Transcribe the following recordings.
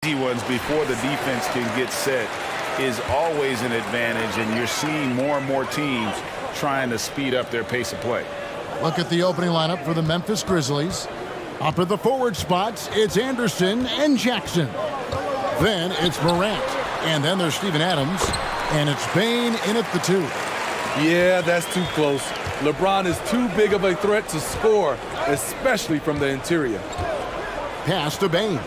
easy ones before the defense can get set is always an advantage, and you're seeing more and more teams trying to speed up their pace of play. Look at the opening lineup for the Memphis Grizzlies. Up at the forward spots, it's Anderson and Jackson. Then it's Morant. And then there's Steven Adams. And it's Bane in at the 2. Yeah, that's too close. LeBron is too big of a threat to score, especially from the interior. Pass to Bane.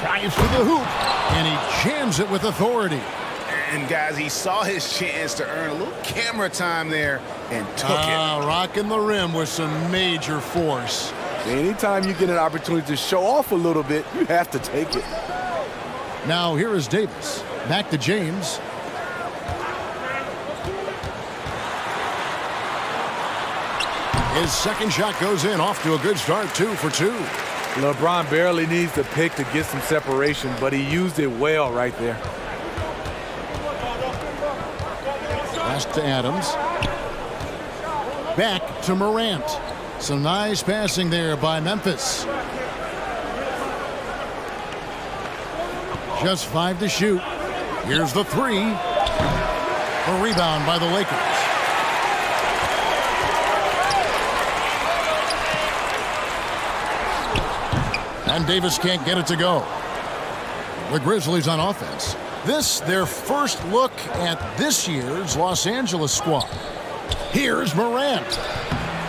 Tries for the hoop, and he jams it with authority. And, guys, he saw his chance to earn a little camera time there and took it. Rocking the rim with some major force. Anytime you get an opportunity to show off a little bit, you have to take it. Now here is Davis. Back to James. His second shot goes in, off to a good start, 2 for 2. LeBron barely needs the pick to get some separation, but he used it well right there. Pass to Adams. Back to Morant. Some nice passing there by Memphis. Just 5 to shoot. Here's the 3. A rebound by the Lakers. And Davis can't get it to go. The Grizzlies on offense. This, their first look at this year's Los Angeles squad. Here's Morant.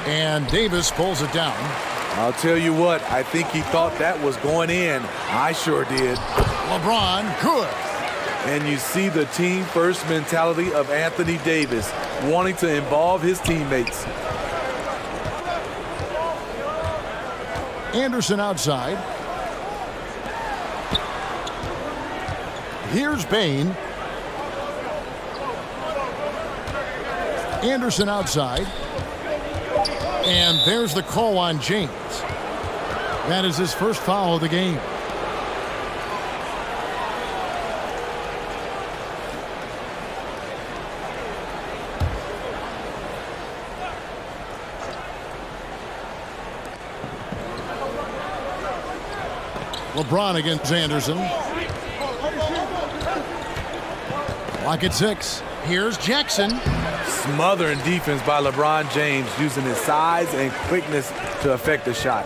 And Davis pulls it down. I'll tell you what, I think he thought that was going in. I sure did. LeBron, good. And you see the team-first mentality of Anthony Davis, wanting to involve his teammates. Anderson outside. Here's Bane. Anderson outside. And there's the call on James. That is his first foul of the game. LeBron against Anderson. Lock at 6. Here's Jackson. Smothering defense by LeBron James, using his size and quickness to affect the shot.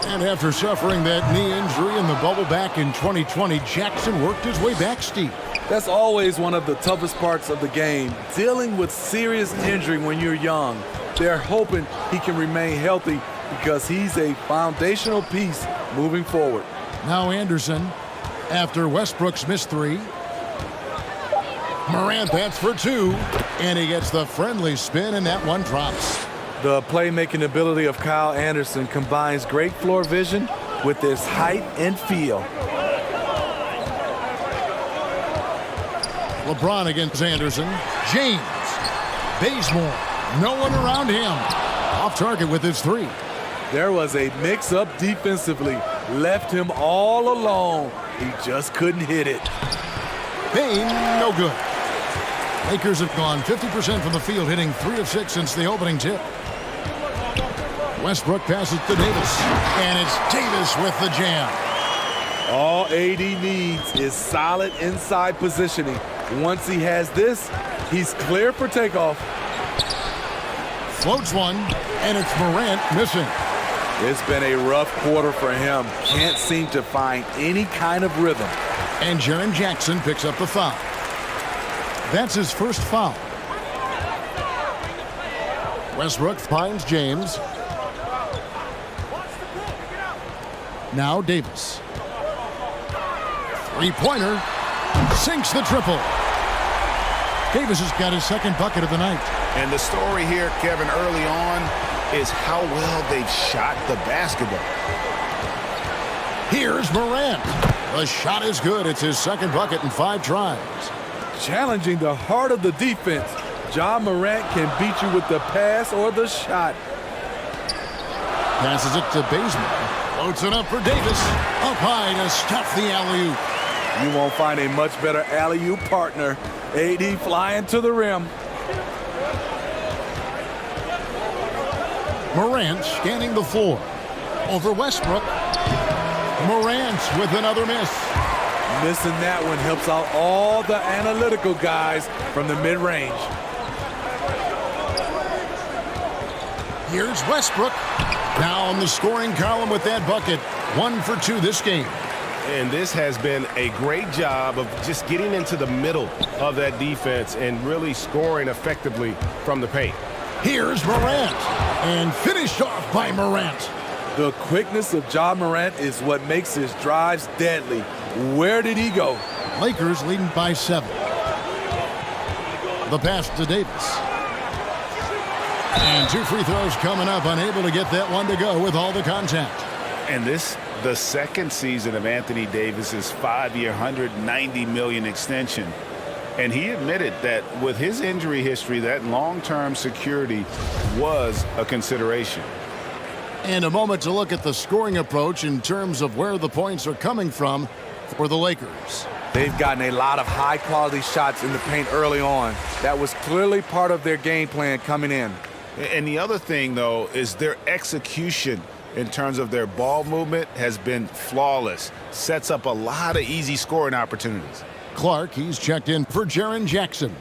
And after suffering that knee injury in the bubble back in 2020, Jackson worked his way back steep. That's always one of the toughest parts of the game, dealing with serious injury when you're young. They're hoping he can remain healthy because he's a foundational piece moving forward. Now Anderson, after Westbrook's missed 3. Morant bats for 2, and he gets the friendly spin, and that one drops. The playmaking ability of Kyle Anderson combines great floor vision with his height and feel. LeBron against Anderson. James. Bazemore. No one around him. Off target with his 3. There was a mix-up defensively. Left him all alone. He just couldn't hit it. Bane, no good. Lakers have gone 50% from the field, hitting 3 of 6 since the opening tip. Westbrook passes to Davis, and it's Davis with the jam. All AD needs is solid inside positioning. Once he has this, he's clear for takeoff. Floats one, and it's Morant missing. It's been a rough quarter for him. Can't seem to find any kind of rhythm. And Jaren Jackson picks up the foul. That's his first foul. Westbrook finds James. Now Davis. Three-pointer. Sinks the triple. Davis has got his second bucket of the night. And the story here, Kevin, early on is how well they've shot the basketball. Here's Morant. The shot is good. It's his second bucket in 5 tries. Challenging the heart of the defense. Ja Morant can beat you with the pass or the shot. Passes it to Bazemore. Floats it up for Davis. Up high to stuff the alley-oop. You won't find a much better alley-oop partner. AD flying to the rim. Morant scanning the floor. Over Westbrook. Morant with another miss. Missing that one helps out all the analytical guys from the mid-range. Here's Westbrook. Now in the scoring column with that bucket. 1 for 2 this game. And this has been a great job of just getting into the middle of that defense and really scoring effectively from the paint. Here's Morant. And finished off by Morant. The quickness of Ja Morant is what makes his drives deadly. Where did he go? Lakers leading by 7. The pass to Davis. And 2 free throws coming up. Unable to get that one to go with all the contact. And this, the second season of Anthony Davis's 5-year, $190 million extension. And he admitted that with his injury history, that long-term security was a consideration. And a moment to look at the scoring approach in terms of where the points are coming from for the Lakers. They've gotten a lot of high-quality shots in the paint early on. That was clearly part of their game plan coming in. And the other thing, though, is their execution in terms of their ball movement has been flawless. Sets up a lot of easy scoring opportunities. Clark, he's checked in for Jaren Jackson.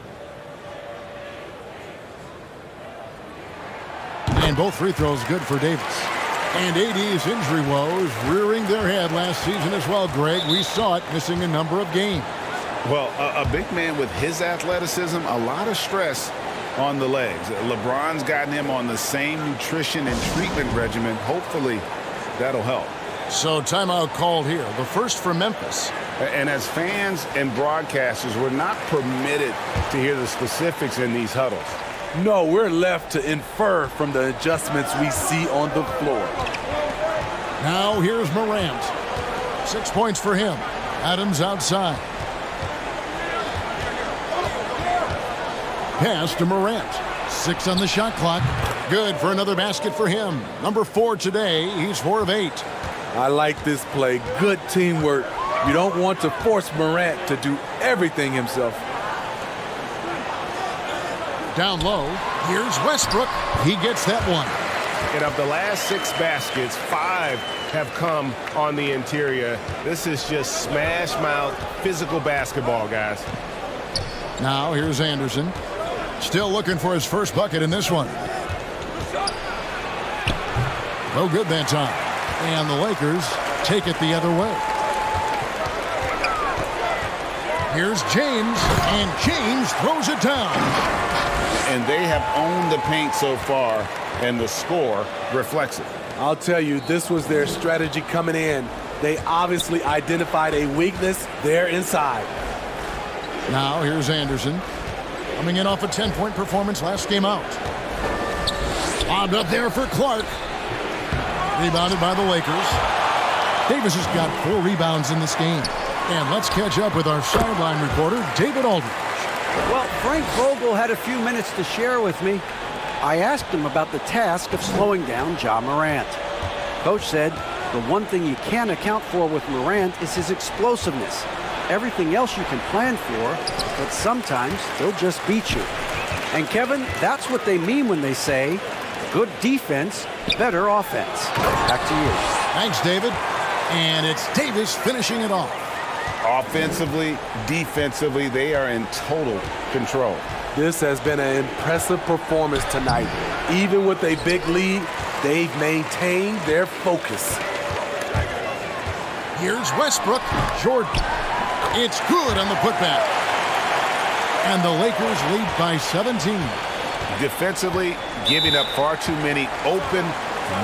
And both free throws good for Davis. And AD's injury woes rearing their head last season as well, Greg. We saw it missing a number of games. Well, a big man with his athleticism, a lot of stress on the legs. LeBron's gotten him on the same nutrition and treatment regimen. Hopefully, that'll help. So timeout called here, the first for Memphis. And as fans and broadcasters, we're not permitted to hear the specifics in these huddles. No, we're left to infer from the adjustments we see on the floor. Now here's Morant. 6 points for him. Adams outside. Pass to Morant. 6 on the shot clock. Good for another basket for him. Number 4 today. He's 4 of 8. I like this play. Good teamwork. You don't want to force Morant to do everything himself. Down low. Here's Westbrook. He gets that one. And of the last 6 baskets, 5 have come on the interior. This is just smash mouth physical basketball, guys. Now here's Anderson. Still looking for his first bucket in this one. No good that time. And the Lakers take it the other way. Here's James, and James throws it down. And they have owned the paint so far, and the score reflects it. I'll tell you, this was their strategy coming in. They obviously identified a weakness there inside. Now here's Anderson. Coming in off a 10-point performance last game out. Bobbed up there for Clark. Rebounded by the Lakers. Davis has got 4 rebounds in this game. And let's catch up with our sideline reporter, David Aldridge. Well, Frank Vogel had a few minutes to share with me. I asked him about the task of slowing down Ja Morant. Coach said the one thing you can't account for with Morant is his explosiveness. Everything else you can plan for, but sometimes he'll just beat you. And Kevin, that's what they mean when they say, good defense, better offense. Back to you. Thanks, David. And it's Davis finishing it off. Offensively, defensively, they are in total control. This has been an impressive performance tonight. Even with a big lead, they've maintained their focus. Here's Westbrook. Jordan. It's good on the putback. And the Lakers lead by 17. Defensively, giving up far too many open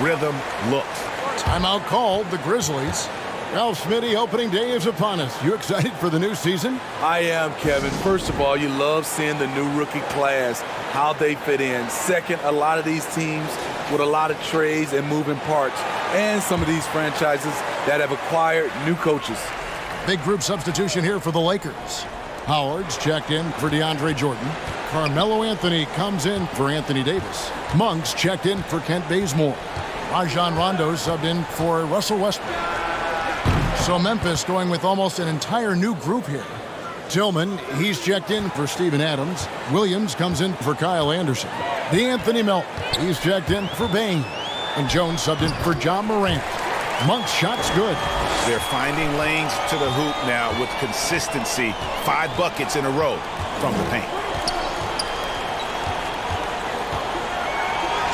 rhythm looks. Timeout called, the Grizzlies. Well, Smitty, opening day is upon us. You excited for the new season? I am, Kevin. First of all, you love seeing the new rookie class, how they fit in. Second, a lot of these teams with a lot of trades and moving parts, and some of these franchises that have acquired new coaches. Big group substitution here for the Lakers. Howard's checked in for DeAndre Jordan. Carmelo Anthony comes in for Anthony Davis. Monk's checked in for Kent Bazemore. Rajon Rondo subbed in for Russell Westbrook. So Memphis going with almost an entire new group here. Tillman, he's checked in for Steven Adams. Williams comes in for Kyle Anderson. DeAnthony Melton, he's checked in for Bain. And Jones subbed in for Ja Morant. Monk's shot's good. They're finding lanes to the hoop now with consistency. 5 buckets in a row from the paint.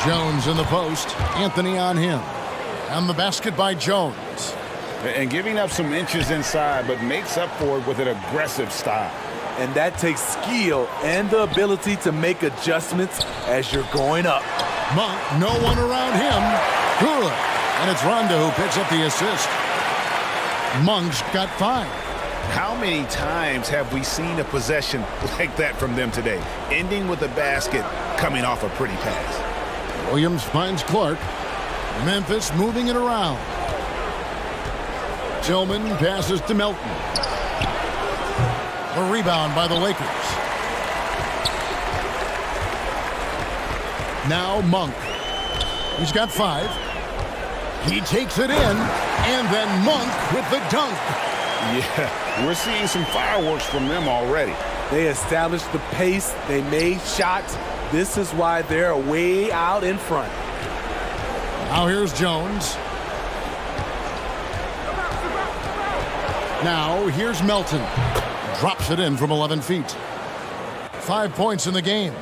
Jones in the post. Anthony on him. And the basket by Jones. And giving up some inches inside, but makes up for it with an aggressive style. And that takes skill and the ability to make adjustments as you're going up. Monk, no one around him. Good. And it's Rondo who picks up the assist. Monk's got 5. How many times have we seen a possession like that from them today? Ending with a basket coming off a pretty pass. Williams finds Clark. Memphis moving it around. Tillman passes to Melton. A rebound by the Lakers. Now Monk. He's got 5. He takes it in, and then Monk with the dunk. Yeah, we're seeing some fireworks from them already. They established the pace. They made shots. This is why they're way out in front. Now here's Jones. Now here's Melton. Drops it in from 11 feet. 5 points in the game.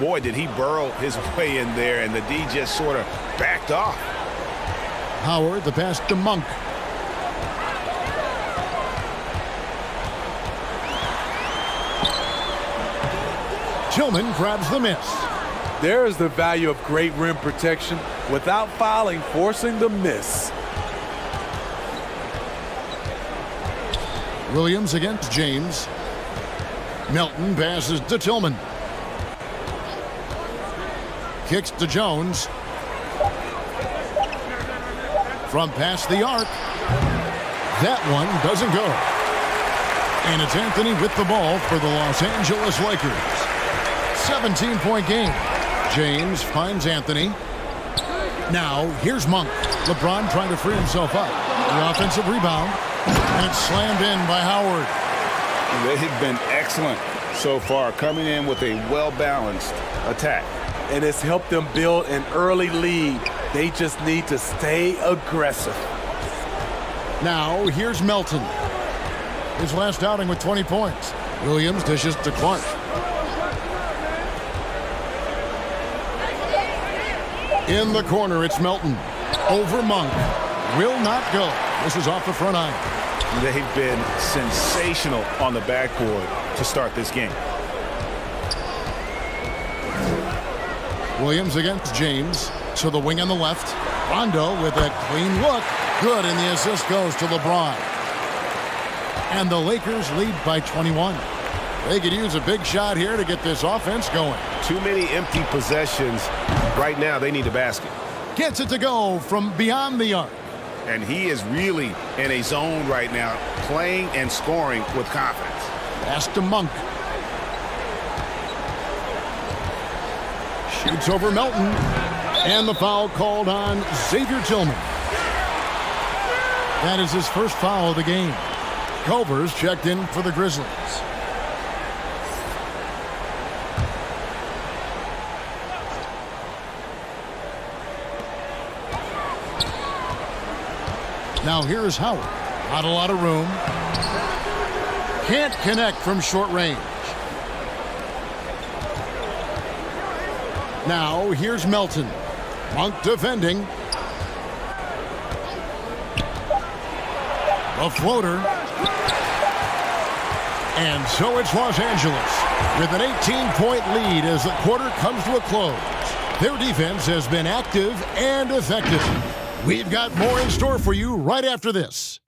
Boy, did he burrow his way in there, and the D just sort of backed off. Howard, the pass to Monk. Tillman grabs the miss. There is the value of great rim protection without fouling, forcing the miss. Williams against James. Melton passes to Tillman. Kicks to Jones. From past the arc. That one doesn't go. And it's Anthony with the ball for the Los Angeles Lakers. 17-point game. James finds Anthony. Now, here's Monk. LeBron trying to free himself up. The offensive rebound. And it's slammed in by Howard. They've been excellent so far, coming in with a well-balanced attack. And it's helped them build an early lead. They just need to stay aggressive. Now, here's Melton. His last outing with 20 points. Williams dishes to Clark. In the corner, it's Melton. Over Monk. Will not go. This is off the front iron. They've been sensational on the backboard to start this game. Williams against James. To the wing on the left. Rondo with a clean look. Good, and the assist goes to LeBron. And the Lakers lead by 21. They could use a big shot here to get this offense going. Too many empty possessions. Right now, they need a basket. Gets it to go from beyond the arc. And he is really in a zone right now, playing and scoring with confidence. Pass to Monk. Shoots over Melton. And the foul called on Xavier Tillman. That is his first foul of the game. Culver's checked in for the Grizzlies. Now here's Howard. Not a lot of room. Can't connect from short range. Now here's Melton. Monk defending. A floater. And so it's Los Angeles with an 18-point lead as the quarter comes to a close. Their defense has been active and effective. We've got more in store for you right after this.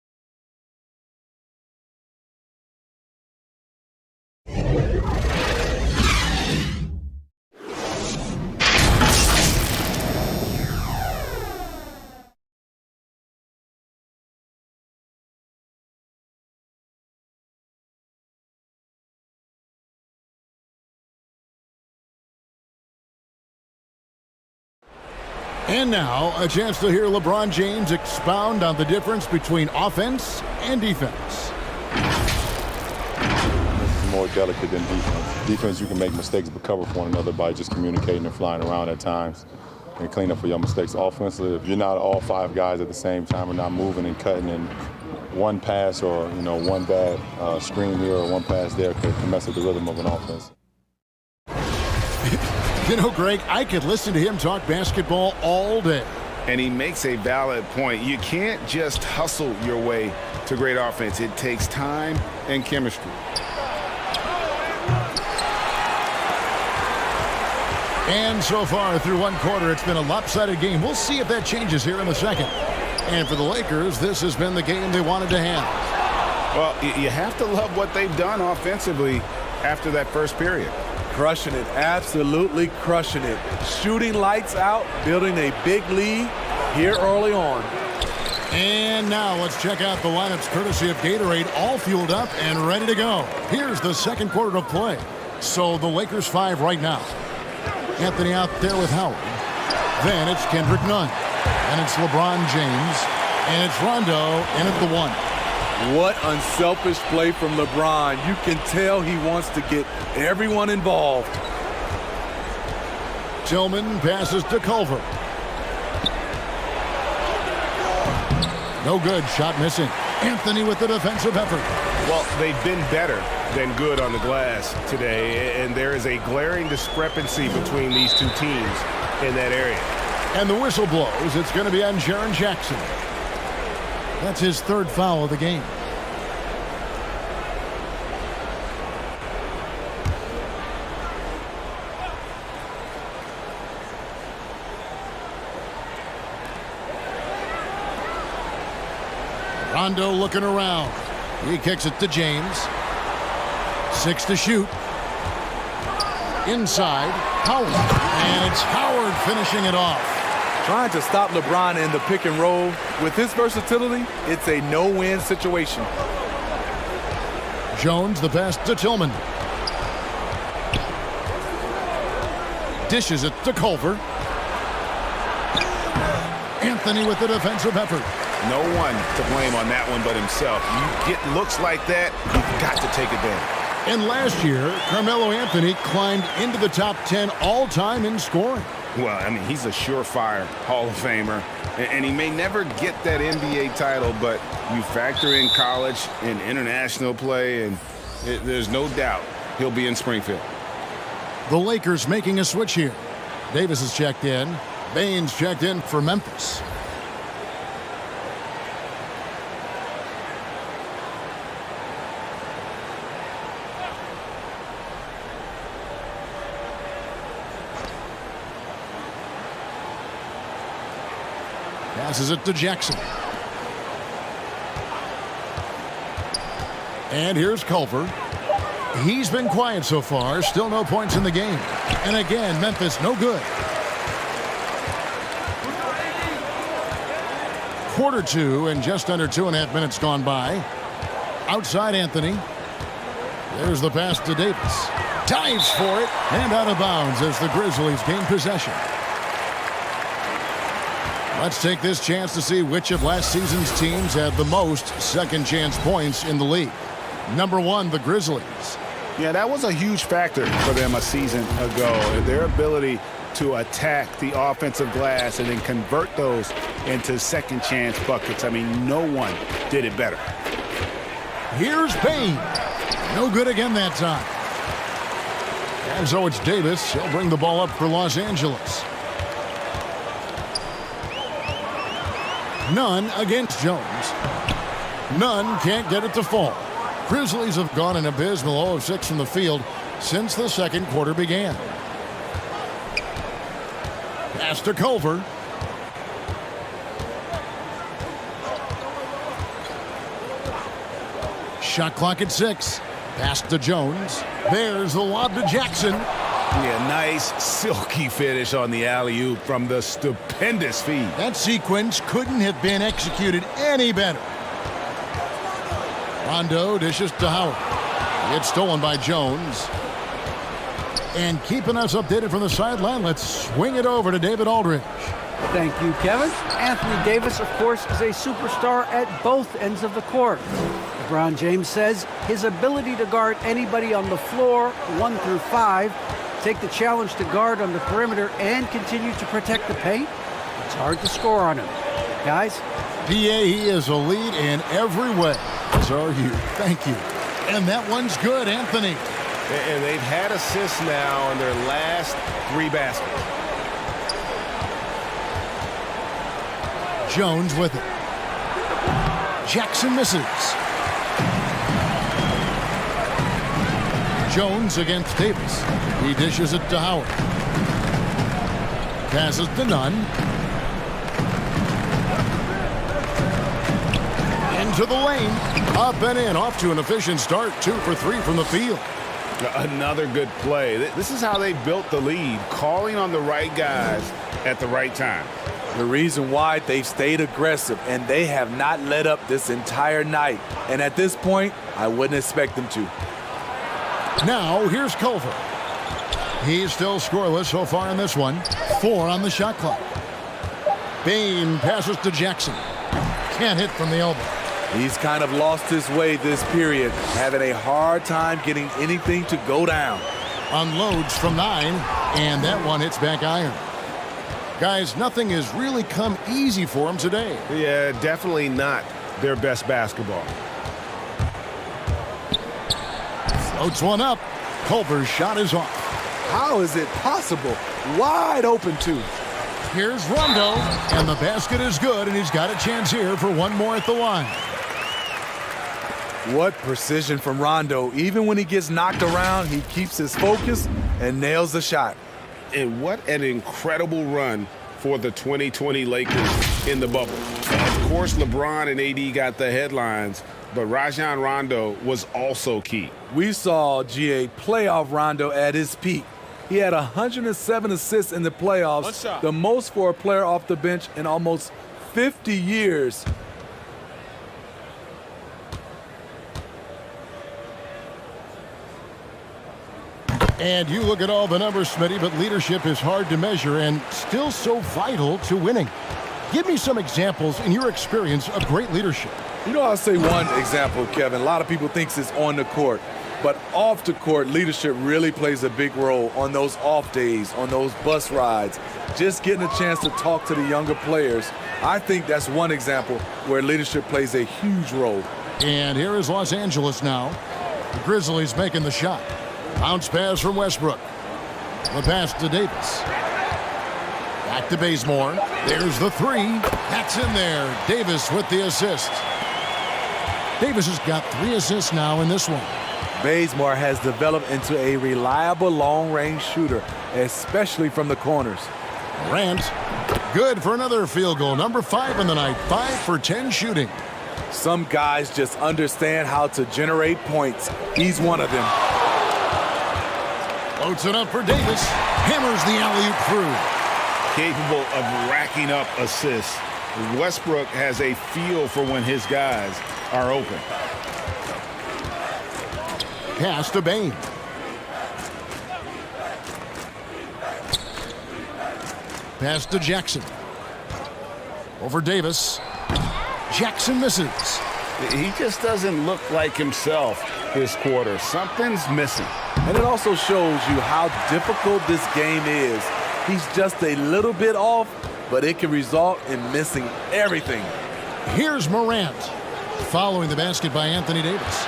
And now, a chance to hear LeBron James expound on the difference between offense and defense. This is more delicate than defense. Defense, you can make mistakes but cover for one another by just communicating and flying around at times. and clean up for your mistakes offensively. If you're not all 5 guys at the same time and not moving and cutting, and one pass or one bad screen here or one pass there can mess with the rhythm of an offense. Greg, I could listen to him talk basketball all day. And he makes a valid point. You can't just hustle your way to great offense. It takes time and chemistry. And so far through one quarter, it's been a lopsided game. We'll see if that changes here in the second. And for the Lakers, this has been the game they wanted to have. Well, you have to love what they've done offensively after that first period. Crushing it, absolutely crushing it. Shooting lights out, building a big lead here early on. And now let's check out the lineups courtesy of Gatorade, all fueled up and ready to go. Here's the second quarter of play. So the Lakers 5 right now. Anthony out there with Howard. Then it's Kendrick Nunn. And it's LeBron James. And it's Rondo in at the 1. What unselfish play from LeBron. You can tell he wants to get everyone involved. Tillman passes to Culver. No good. Shot missing. Anthony with the defensive effort. Well, they've been better than good on the glass today, and there is a glaring discrepancy between these two teams in that area. And the whistle blows. It's going to be on Jaren Jackson. That's his 3rd foul of the game. Rondo looking around. He kicks it to James. 6 to shoot. Inside, Howard. And it's Howard finishing it off. Trying to stop LeBron in the pick and roll. With his versatility, it's a no-win situation. Jones, the pass to Tillman. Dishes it to Culver. Anthony with the defensive effort. No one to blame on that one but himself. You get looks like that, you've got to take advantage. And last year, Carmelo Anthony climbed into the top 10 all-time in scoring. Well, I mean, he's a surefire Hall of Famer, and he may never get that NBA title, but you factor in college and international play, and there's no doubt he'll be in Springfield. The Lakers making a switch here. Davis is checked in. Baines checked in for Memphis. Passes it to Jackson. And here's Culver. He's been quiet so far. Still no points in the game. And again, Memphis no good. Quarter 2 and just under 2.5 minutes gone by. Outside Anthony. There's the pass to Davis. Dives for it and out of bounds as the Grizzlies gain possession. Let's take this chance to see which of last season's teams had the most second chance points in the league. Number 1, the Grizzlies. Yeah, that was a huge factor for them a season ago. Their ability to attack the offensive glass and then convert those into second chance buckets. I mean, no one did it better. Here's Payne. No good again that time. And so it's Davis. He'll bring the ball up for Los Angeles. Nunn against Jones. Nunn can't get it to fall. Grizzlies have gone an abysmal 0 of 6 from the field since the second quarter began. Pass to Culver. Shot clock at 6. Pass to Jones. There's the lob to Jackson. Yeah, nice silky finish on the alley-oop from the stupendous feed. That sequence couldn't have been executed any better. Rondo dishes to Howard. It's stolen by Jones. And keeping us updated from the sideline, let's swing it over to David Aldridge. Thank you, Kevin. Anthony Davis, of course, is a superstar at both ends of the court. LeBron James says his ability to guard anybody on the floor, 1 through 5, take the challenge to guard on the perimeter and continue to protect the paint, it's hard to score on him. Guys? PA, he is a lead in every way. So are you. Thank you. And that one's good, Anthony. And they've had assists now on their last 3 baskets. Jones with it. Jackson misses. Jones against Davis. He dishes it to Howard. Passes to Nunn. Into the lane. Up and in. Off to an efficient start. 2 for 3 from the field. Another good play. This is how they built the lead, calling on the right guys at the right time. The reason why they've stayed aggressive, and they have not let up this entire night. And at this point, I wouldn't expect them to. Now, here's Culver. He's still scoreless so far in this one. 4 on the shot clock. Bain passes to Jackson. Can't hit from the elbow. He's kind of lost his way this period, having a hard time getting anything to go down. Unloads from 9, and that one hits back iron. Guys, nothing has really come easy for him today. Yeah, definitely not their best basketball. Floats one up. Culver's shot is off. How is it possible? Wide open, too. Here's Rondo, and the basket is good, and he's got a chance here for one more at the line. What precision from Rondo. Even when he gets knocked around, he keeps his focus and nails the shot. And what an incredible run for the 2020 Lakers in the bubble. Of course, LeBron and AD got the headlines, but Rajon Rondo was also key. We saw GA playoff Rondo at his peak. He had 107 assists in the playoffs, the most for a player off the bench in almost 50 years. And you look at all the numbers, Smitty, but leadership is hard to measure and still so vital to winning. Give me some examples in your experience of great leadership. You know, I'll say one example, Kevin. A lot of people think it's on the court. But off the court, leadership really plays a big role on those off days, on those bus rides, just getting a chance to talk to the younger players. I think that's one example where leadership plays a huge role. And here is Los Angeles now. The Grizzlies making the shot. Bounce pass from Westbrook. The pass to Davis. Back to Bazemore. There's the 3. That's in there. Davis with the assist. Davis has got 3 assists now in this one. Bazemore has developed into a reliable long-range shooter, especially from the corners. Morant, good for another field goal. Number 5 in the night. 5 for 10 shooting. Some guys just understand how to generate points. He's one of them. Floats it up for Davis. Hammers the alley-oop through. Capable of racking up assists. Westbrook has a feel for when his guys are open. Pass to Bain. Pass to Jackson. Over Davis. Jackson misses. He just doesn't look like himself this quarter. Something's missing. And it also shows you how difficult this game is. He's just a little bit off, but it can result in missing everything. Here's Morant. Following the basket by Anthony Davis.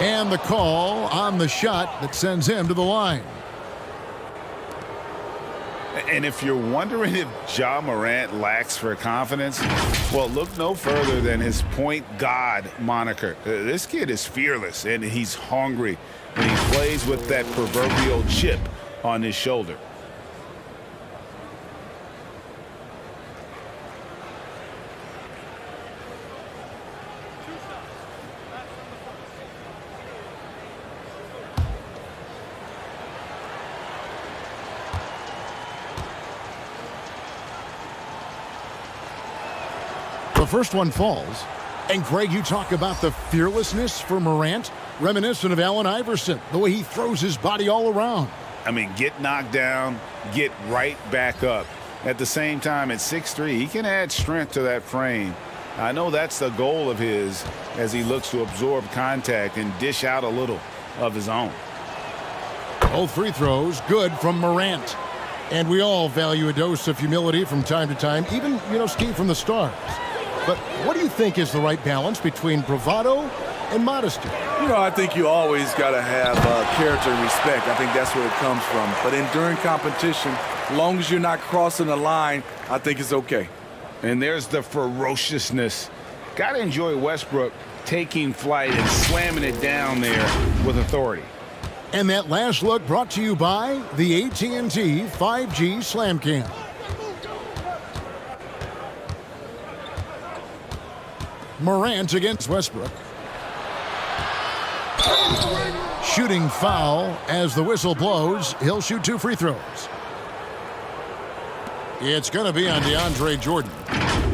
And the call on the shot that sends him to the line. And if you're wondering if Ja Morant lacks for confidence, well, look no further than his point guard moniker. This kid is fearless, and he's hungry, and he plays with that proverbial chip on his shoulder. The first one falls. And Greg, you talk about the fearlessness for Morant, reminiscent of Allen Iverson, the way he throws his body all around. I mean, get knocked down, get right back up. At the same time, at 6'3", he can add strength to that frame. I know that's the goal of his as he looks to absorb contact and dish out a little of his own. Both free throws good from Morant. And we all value a dose of humility from time to time, even, Steve, from the stars. But what do you think is the right balance between bravado and modesty? I think you always got to have character and respect. I think that's where it comes from. But during competition, as long as you're not crossing the line, I think it's okay. And there's the ferociousness. Got to enjoy Westbrook taking flight and slamming it down there with authority. And that last look brought to you by the AT&T 5G Slam Cam. Morant against Westbrook. Shooting foul as the whistle blows. He'll shoot 2 free throws. It's going to be on DeAndre Jordan.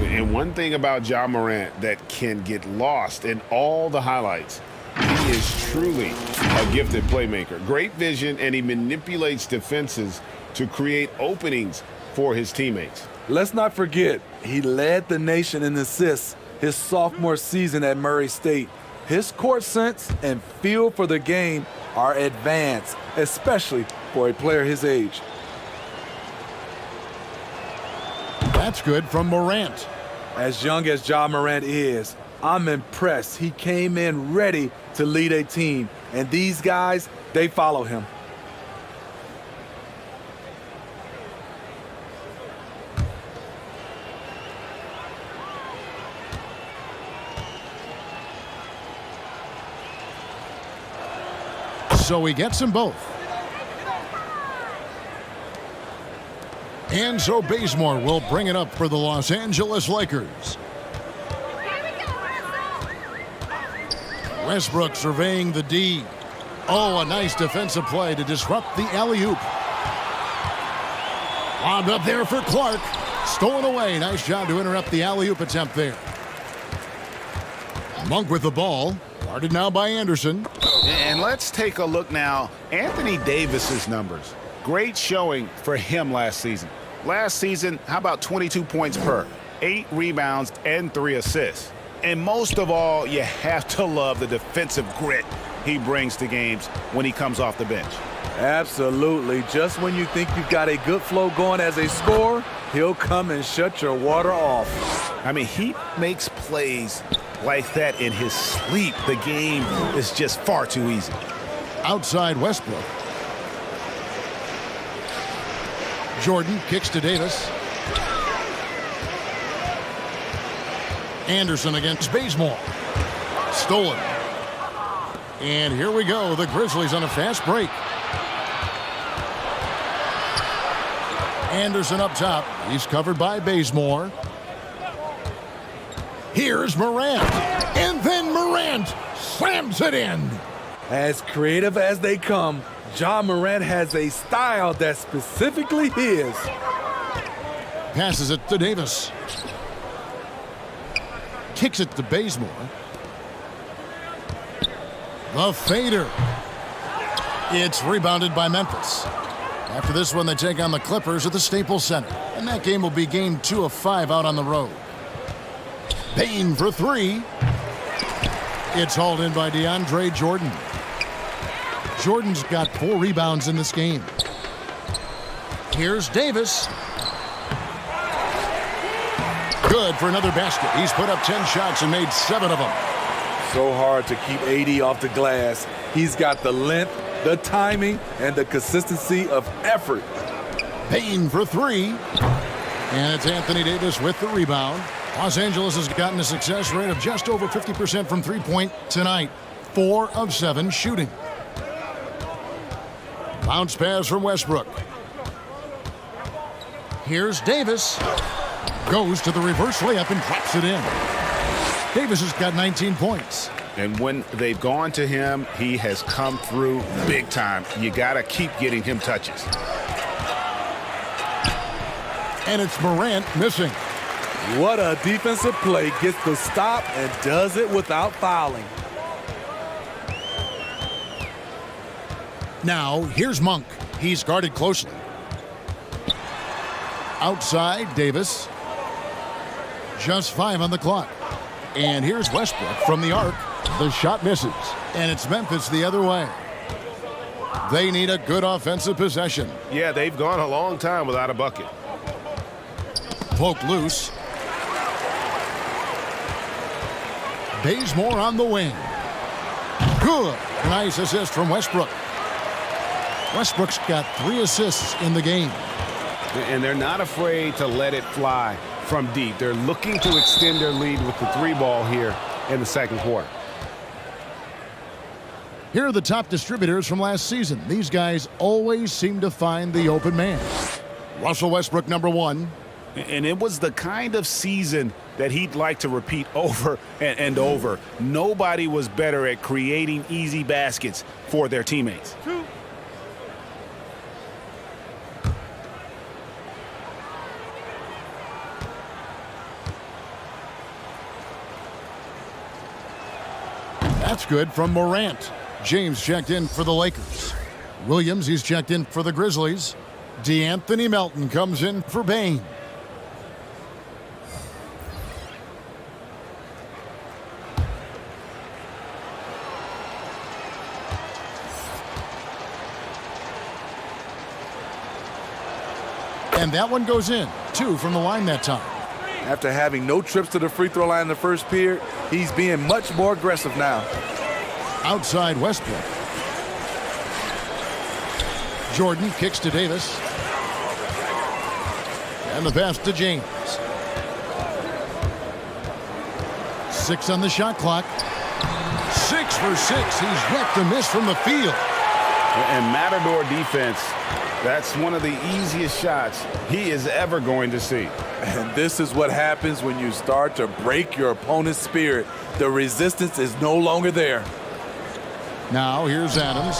And one thing about Ja Morant that can get lost in all the highlights, he is truly a gifted playmaker. Great vision, and he manipulates defenses to create openings for his teammates. Let's not forget, he led the nation in assists his sophomore season at Murray State. His court sense and feel for the game are advanced, especially for a player his age. That's good from Morant. As young as Ja Morant is, I'm impressed. He came in ready to lead a team, and these guys, they follow him. So he gets them both. And so Bazemore will bring it up for the Los Angeles Lakers. Westbrook surveying the D. Oh, a nice defensive play to disrupt the alley-oop. Wound up there for Clark. Stolen away. Nice job to interrupt the alley-oop attempt there. Monk with the ball. Guarded now by Anderson. And let's take a look now. Anthony Davis's numbers. Great showing for him last season. Last season, how about 22 points per, 8 rebounds, and 3 assists. And most of all, you have to love the defensive grit he brings to games when he comes off the bench. Absolutely. Just when you think you've got a good flow going as a scorer, he'll come and shut your water off. I mean, he makes plays like that in his sleep. The game is just far too easy. Outside Westbrook. Jordan kicks to Davis. Anderson against Bazemore. Stolen. And here we go. The Grizzlies on a fast break. Anderson up top. He's covered by Bazemore. Here's Morant. And then Morant slams it in. As creative as they come, Ja Morant has a style that's specifically his. Passes it to Davis. Kicks it to Bazemore. The fader. It's rebounded by Memphis. After this one, they take on the Clippers at the Staples Center. And that game will be game 2 of 5 out on the road. Payne for 3. It's hauled in by DeAndre Jordan. Jordan's got 4 rebounds in this game. Here's Davis. Good for another basket. He's put up 10 shots and made 7 of them. So hard to keep AD off the glass. He's got the length, the timing, and the consistency of effort. Payne for 3. And it's Anthony Davis with the rebound. Los Angeles has gotten a success rate of just over 50% from three-point tonight. 4 of 7 shooting. Bounce pass from Westbrook. Here's Davis. Goes to the reverse layup and drops it in. Davis has got 19 points. And when they've gone to him, he has come through big time. You got to keep getting him touches. And it's Morant missing. What a defensive play. Gets the stop and does it without fouling. Now, here's Monk. He's guarded closely. Outside, Davis. Just 5 on the clock. And here's Westbrook from the arc. The shot misses. And it's Memphis the other way. They need a good offensive possession. Yeah, they've gone a long time without a bucket. Poke loose. Bazemore on the wing. Good. Nice assist from Westbrook. Westbrook's got 3 assists in the game. And they're not afraid to let it fly from deep. They're looking to extend their lead with the 3-ball here in the second quarter. Here are the top distributors from last season. These guys always seem to find the open man. Russell Westbrook, number 1. And it was the kind of season that he'd like to repeat over and over. Nobody was better at creating easy baskets for their teammates. That's good from Morant. James checked in for the Lakers. Williams, he's checked in for the Grizzlies. DeAnthony Melton comes in for Bane. And that one goes in. 2 from the line that time. After having no trips to the free throw line in the first period, he's being much more aggressive now. Outside Westbrook. Jordan kicks to Davis. And the pass to James. 6 on the shot clock. 6 for 6. He's yet to miss from the field. And Matador defense, that's one of the easiest shots he is ever going to see. And this is what happens when you start to break your opponent's spirit. The resistance is no longer there. Now here's Adams.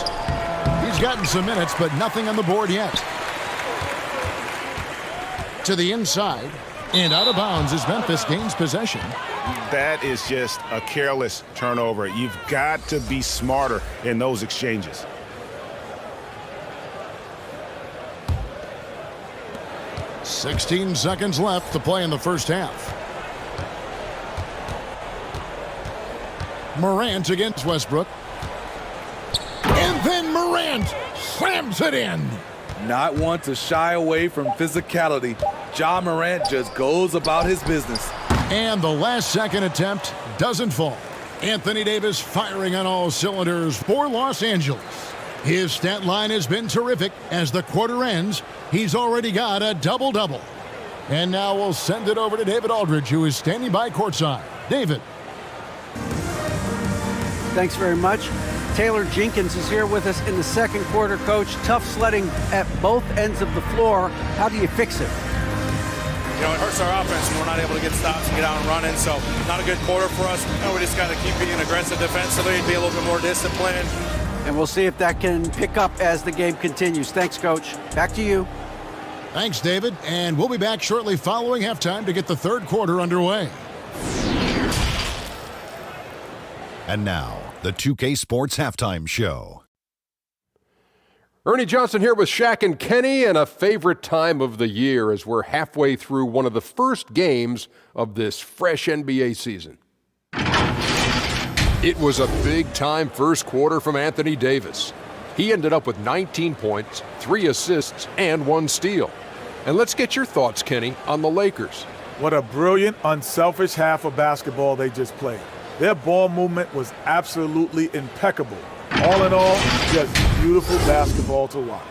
He's gotten some minutes, but nothing on the board yet. To the inside, and out of bounds as Memphis gains possession. That is just a careless turnover. You've got to be smarter in those exchanges. "16 seconds left to play in the first half. Morant against Westbrook. And then Morant slams it in. Not one to shy away from physicality. Ja Morant just goes about his business. And the last second attempt doesn't fall. Anthony Davis firing on all cylinders for Los Angeles. His stat line has been terrific. As the quarter ends, he's already got a double-double. And now we'll send it over to David Aldridge, who is standing by courtside. David. Thanks very much. Taylor Jenkins is here with us in the second quarter, Coach. Tough sledding at both ends of the floor. How do you fix it? You know, it hurts our offense when we're not able to get stops and get out and running. So not a good quarter for us. You know, we just got to keep being aggressive defensively and be a little bit more disciplined. And we'll see if that can pick up as the game continues. Thanks, Coach. Back to you. Thanks, David. And we'll be back shortly following halftime to get the third quarter underway. And now, the 2K Sports Halftime Show. Ernie Johnson here with Shaq and Kenny, and a favorite time of the year as we're halfway through one of the first games of this fresh NBA season. It was a big-time first quarter from Anthony Davis. He ended up with 19 points, 3 assists, and 1 steal. And let's get your thoughts, Kenny, on the Lakers. What a brilliant, unselfish half of basketball they just played. Their ball movement was absolutely impeccable. All in all, just beautiful basketball to watch.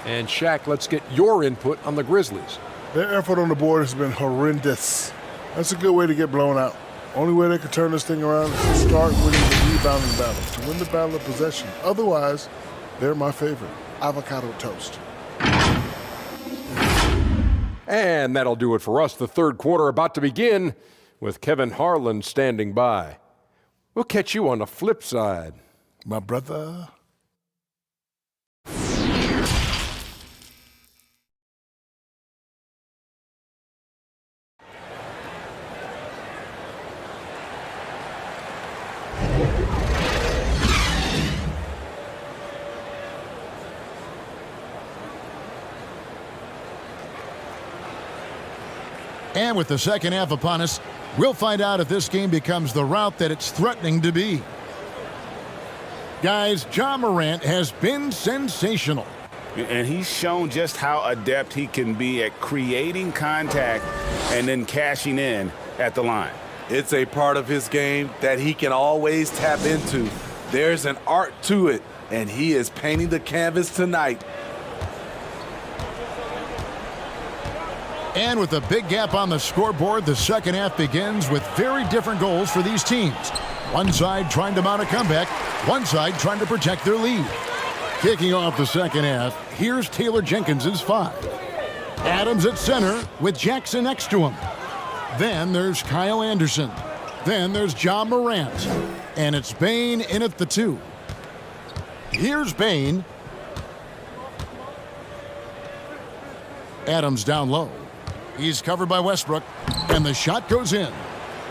And Shaq, let's get your input on the Grizzlies. Their effort on the board has been horrendous. That's a good way to get blown out. Only way they can turn this thing around is to start winning the rebounding battle, to win the battle of possession. Otherwise, they're my favorite. Avocado toast. And that'll do it for us. The third quarter about to begin with Kevin Harlan standing by. We'll catch you on the flip side. My brother. And with the second half upon us, we'll find out if this game becomes the route that it's threatening to be. Guys, Ja Morant has been sensational. And he's shown just how adept he can be at creating contact and then cashing in at the line. It's a part of his game that he can always tap into. There's an art to it, and he is painting the canvas tonight. And with a big gap on the scoreboard, the second half begins with very different goals for these teams. One side trying to mount a comeback, one side trying to protect their lead. Kicking off the second half, here's Taylor Jenkins's 5. Adams at center with Jackson next to him. Then there's Kyle Anderson. Then there's Ja Morant. And it's Bane in at the 2. Here's Bane. Adams down low. He's covered by Westbrook, and the shot goes in.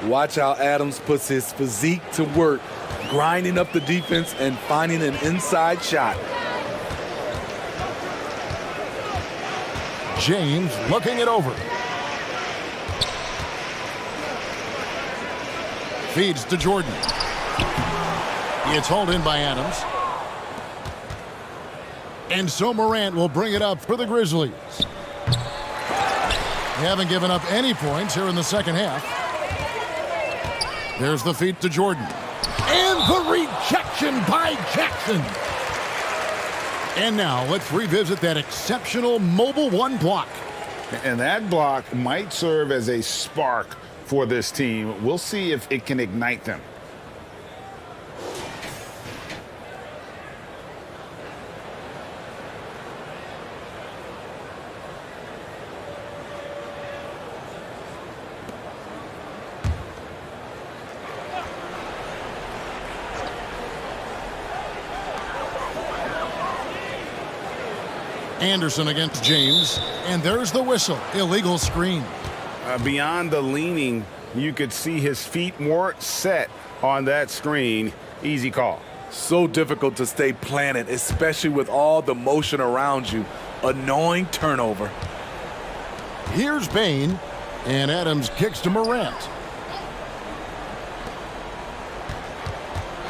Watch how Adams puts his physique to work, grinding up the defense and finding an inside shot. James looking it over. Feeds to Jordan. It's hauled in by Adams. And so Morant will bring it up for the Grizzlies. They haven't given up any points here in the second half. There's the feed to Jordan. And the rejection by Jackson. And now let's revisit that exceptional mobile 1 block. And that block might serve as a spark for this team. We'll see if it can ignite them. Anderson against James, and there's the whistle. Illegal screen. Beyond the leaning, you could see his feet more set on that screen. Easy call. So difficult to stay planted, especially with all the motion around you. Annoying turnover. Here's Bane, and Adams kicks to Morant.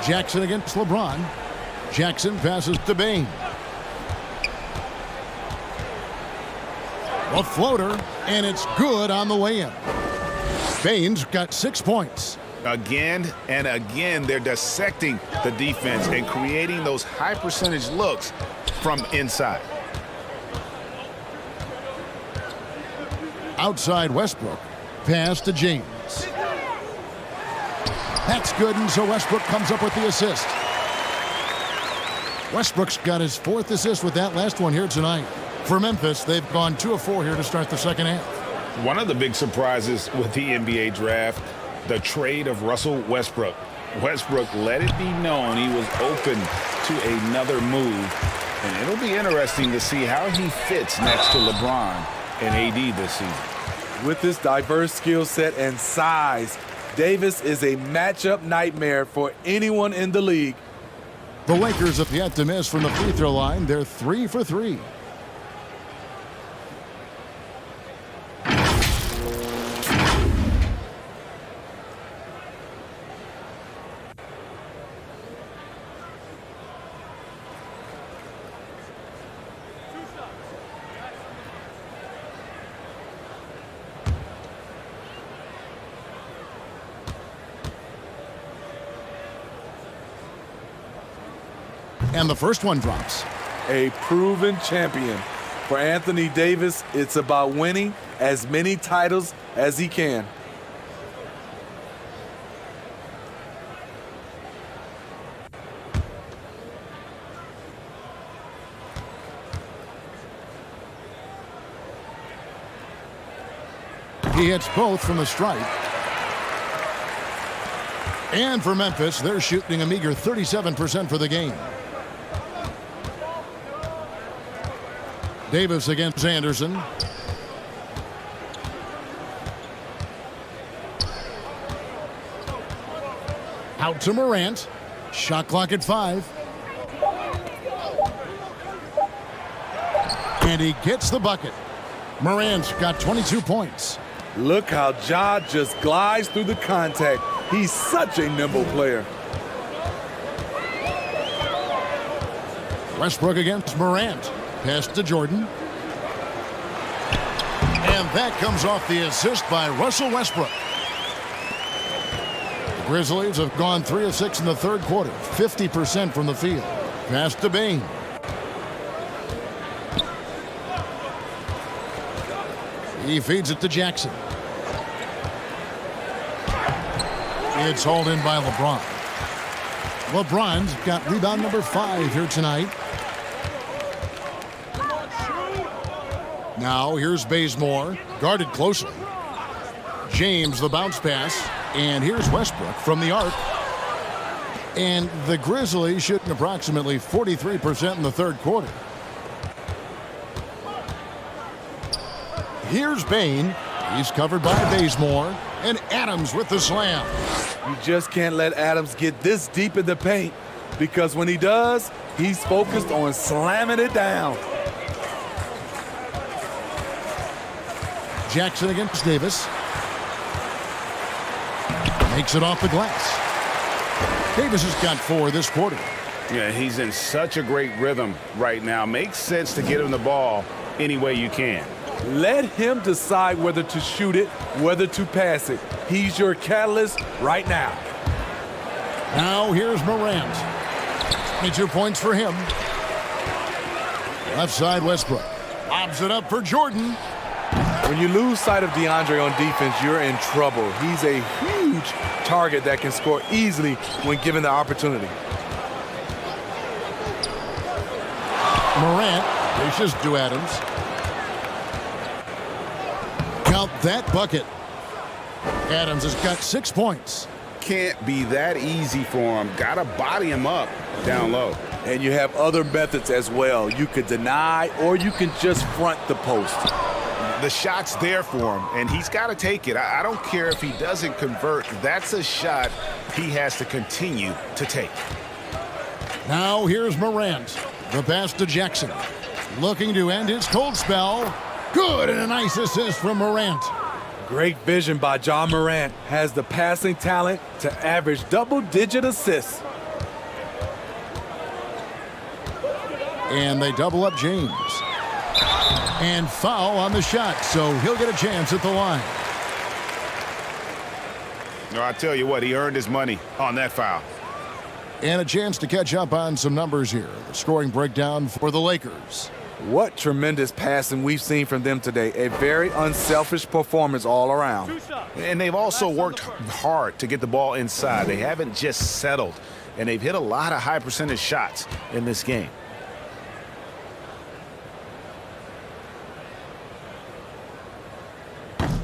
Jackson against LeBron. Jackson passes to Bane. A floater, and it's good on the way in. Bane's got 6 points. Again and again, they're dissecting the defense and creating those high percentage looks from inside. Outside Westbrook, pass to James. That's good, and so Westbrook comes up with the assist. Westbrook's got his 4th assist with that last one here tonight. For Memphis, they've gone 2 of 4 here to start the second half. One of the big surprises with the NBA draft, the trade of Russell Westbrook. Westbrook let it be known he was open to another move, and it'll be interesting to see how he fits next to LeBron and AD this season. With his diverse skill set and size, Davis is a matchup nightmare for anyone in the league. The Lakers have yet to miss from the free throw line. They're 3 for 3. And the first one drops. A proven champion. For Anthony Davis, it's about winning as many titles as he can. He hits both from the stripe. And for Memphis, they're shooting a meager 37% for the game. Davis against Anderson. Out to Morant. Shot clock at 5. And he gets the bucket. Morant's got 22 points. Look how Ja just glides through the contact. He's such a nimble player. Westbrook against Morant. Pass to Jordan. And that comes off the assist by Russell Westbrook. The Grizzlies have gone 3 of 6 in the third quarter, 50% from the field. Pass to Bane. He feeds it to Jackson. It's hauled in by LeBron. LeBron's got rebound number 5 here tonight. Now here's Bazemore, guarded closely. James, the bounce pass. And here's Westbrook from the arc. And the Grizzlies shooting approximately 43% in the third quarter. Here's Bane. He's covered by Bazemore. And Adams with the slam. You just can't let Adams get this deep in the paint, because when he does, he's focused on slamming it down. Jackson against Davis. Makes it off the glass. Davis has got 4 this quarter. Yeah, he's in such a great rhythm right now. Makes sense to get him the ball any way you can. Let him decide whether to shoot it, whether to pass it. He's your catalyst right now. Now here's Morant. 22 points for him. Left side Westbrook. Lobs it up for Jordan. When you lose sight of DeAndre on defense, you're in trouble. He's a huge target that can score easily when given the opportunity. Morant dishes to Adams. Count that bucket. Adams has got 6 points. Can't be that easy for him. Got to body him up down low. And you have other methods as well. You could deny or you can just front the post. The shot's there for him, and he's got to take it. I don't care if he doesn't convert. That's a shot he has to continue to take. Now here's Morant. The pass to Jackson. Looking to end his cold spell. Good, and a nice assist from Morant. Great vision by Ja Morant. Has the passing talent to average double-digit assists. And they double up James. And foul on the shot, so he'll get a chance at the line. No, I tell you what, he earned his money on that foul. And a chance to catch up on some numbers here. The scoring breakdown for the Lakers. What tremendous passing we've seen from them today. A very unselfish performance all around. And they've also worked hard to get the ball inside. They haven't just settled. And they've hit a lot of high percentage shots in this game.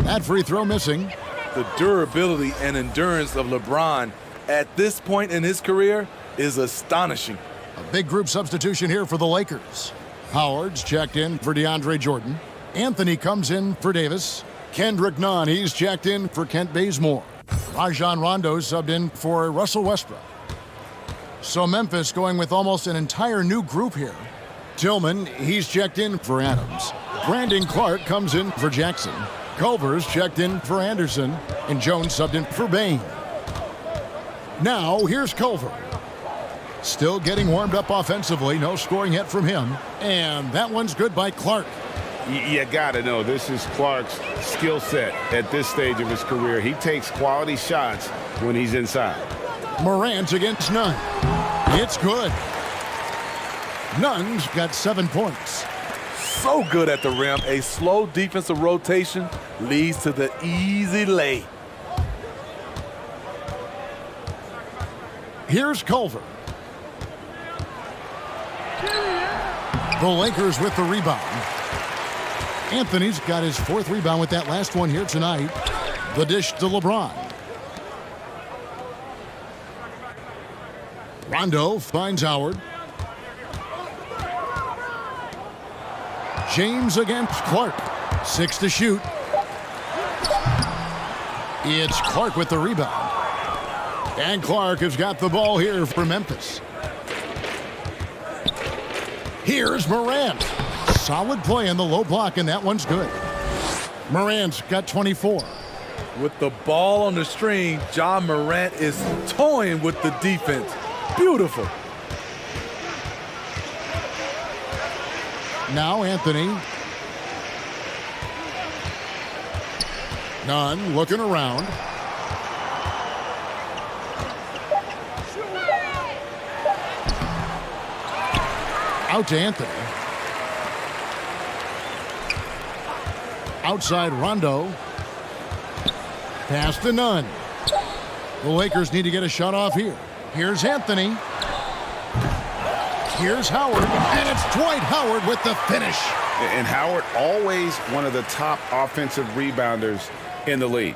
That free throw missing. The durability and endurance of LeBron at this point in his career is astonishing. A big group substitution here for the Lakers. Howard's checked in for DeAndre Jordan. Anthony comes in for Davis. Kendrick Nunn, he's checked in for Kent Bazemore. Rajon Rondo subbed in for Russell Westbrook. So Memphis going with almost an entire new group here. Tillman, he's checked in for Adams. Brandon Clark comes in for Jackson. Culver's checked in for Anderson, and Jones subbed in for Bane. Now, here's Culver. Still getting warmed up offensively, no scoring yet from him. And that one's good by Clark. You got to know, this is Clark's skill set at this stage of his career. He takes quality shots when he's inside. Morant against Nunn. It's good. Nunn's got 7 points. So good at the rim. A slow defensive rotation leads to the easy lay. Here's Culver. The Lakers with the rebound. Anthony's got his 4th rebound with that last one here tonight. The dish to LeBron. Rondo finds Howard. James against Clark. 6 to shoot. It's Clark with the rebound. And Clark has got the ball here for Memphis. Here's Morant. Solid play in the low block, and that one's good. Morant's got 24. With the ball on the string, Ja Morant is toying with the defense. Beautiful. Now Anthony. Nunn looking around. Out to Anthony. Outside Rondo. Pass to Nunn. The Lakers need to get a shot off here. Here's Anthony. Here's Howard. And it's Dwight Howard with the finish. And Howard, always one of the top offensive rebounders in the league.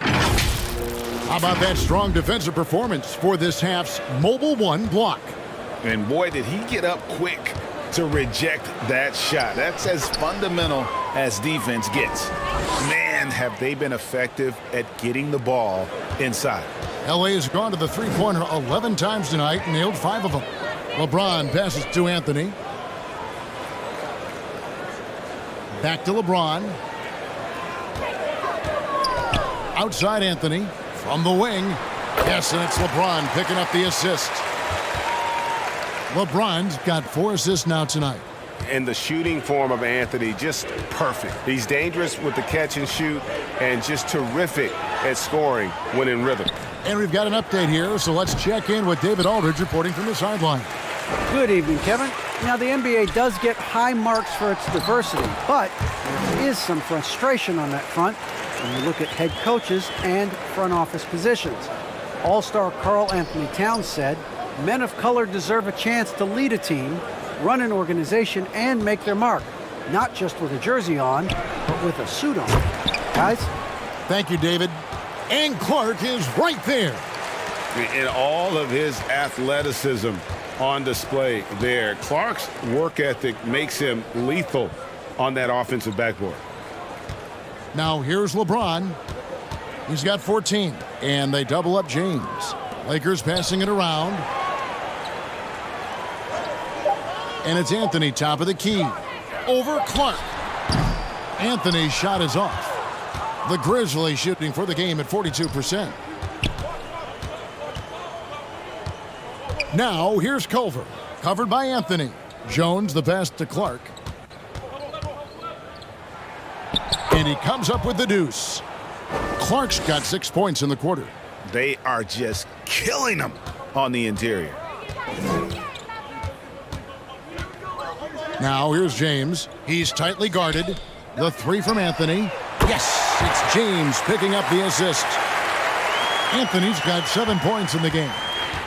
How about that strong defensive performance for this half's mobile one block? And boy, did he get up quick to reject that shot. That's as fundamental as defense gets. Man, have they been effective at getting the ball inside. LA has gone to the three-pointer 11 times tonight and nailed 5 of them. LeBron passes to Anthony. Back to LeBron. Outside Anthony. From the wing. Yes, and it's LeBron picking up the assist. LeBron's got 4 assists now tonight. And the shooting form of Anthony, just perfect. He's dangerous with the catch and shoot and just terrific at scoring when in rhythm. And we've got an update here, so let's check in with David Aldridge reporting from the sideline. Good evening, Kevin. Now, the NBA does get high marks for its diversity, but there is some frustration on that front when you look at head coaches and front office positions. All-star Karl Anthony Towns said, men of color deserve a chance to lead a team, run an organization, and make their mark, not just with a jersey on, but with a suit on. Guys? Thank you, David. And Clark is right there. In all of his athleticism on display there, Clark's work ethic makes him lethal on that offensive backboard. Now here's LeBron. He's got 14, and they double up James. Lakers passing it around. And it's Anthony, top of the key. Over Clark. Anthony's shot is off. The Grizzlies shooting for the game at 42%. Now here's Culver. Covered by Anthony. Jones the pass to Clark. And he comes up with the deuce. Clark's got 6 points in the quarter. They are just killing them on the interior. Now here's James. He's tightly guarded. The 3 from Anthony. Yes, it's James picking up the assist. Anthony's got 7 points in the game.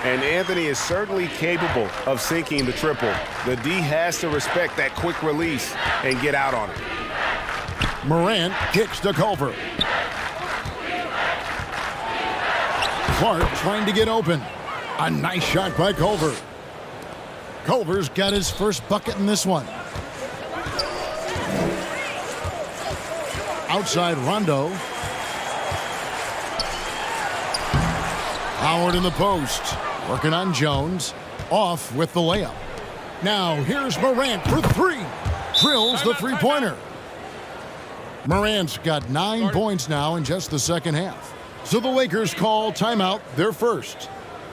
And Anthony is certainly capable of sinking the triple. The D has to respect that quick release and get out on it. Morant kicks to Culver. Clark trying to get open. A nice shot by Culver. Culver's got his first bucket in this one. Outside Rondo. Howard in the post. Working on Jones. Off with the layup. Now here's Morant for 3. Drills the three-pointer. Morant's got 9 points now in just the second half. So the Lakers call timeout, their first.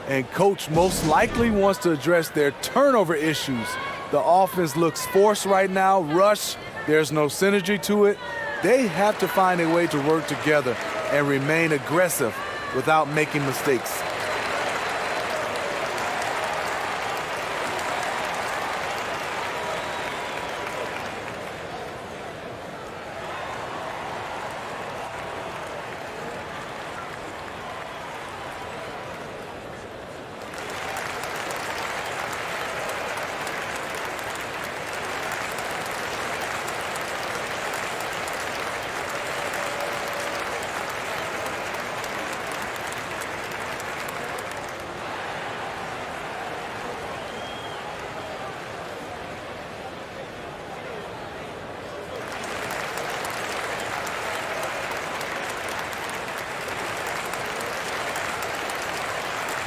And coach most likely wants to address their turnover issues. The offense looks forced right now, rush, there's no synergy to it. They have to find a way to work together and remain aggressive without making mistakes.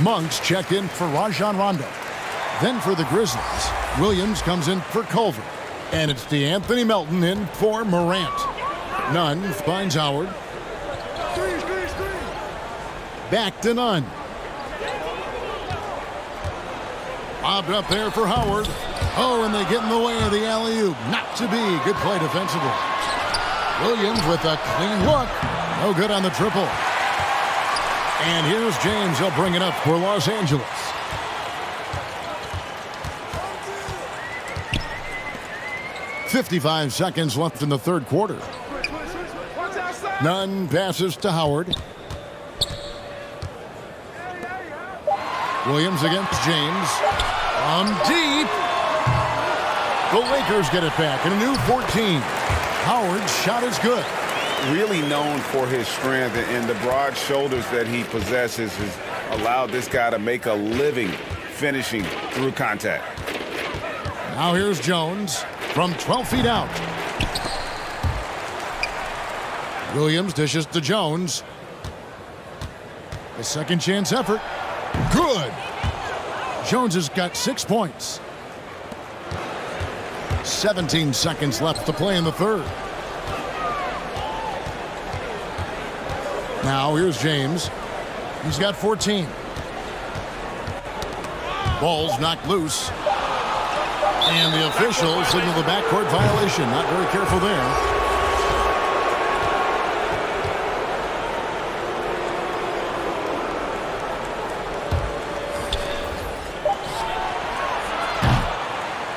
Monks check in for Rajon Rondo. Then for the Grizzlies, Williams comes in for Culver. And it's DeAnthony Melton in for Morant. Nunn finds Howard. Back to Nunn. Lobbed up there for Howard. Oh, and they get in the way of the alley-oop. Not to be. Good play defensively. Williams with a clean look. No good on the triple. And here's James. He'll bring it up for Los Angeles. .55 seconds left in the third quarter. Nunn passes to Howard. Williams against James. From deep. The Lakers get it back in a new 14. Howard's shot is good. Really known for his strength, and the broad shoulders that he possesses has allowed this guy to make a living finishing through contact. Now here's Jones from 12 feet out. Williams dishes to Jones. A second chance effort. Good. Jones has got 6 points. 17 seconds left to play in the third. Now here's James. He's got 14. Ball's knocked loose. And the officials signal the backcourt violation. Not very careful there.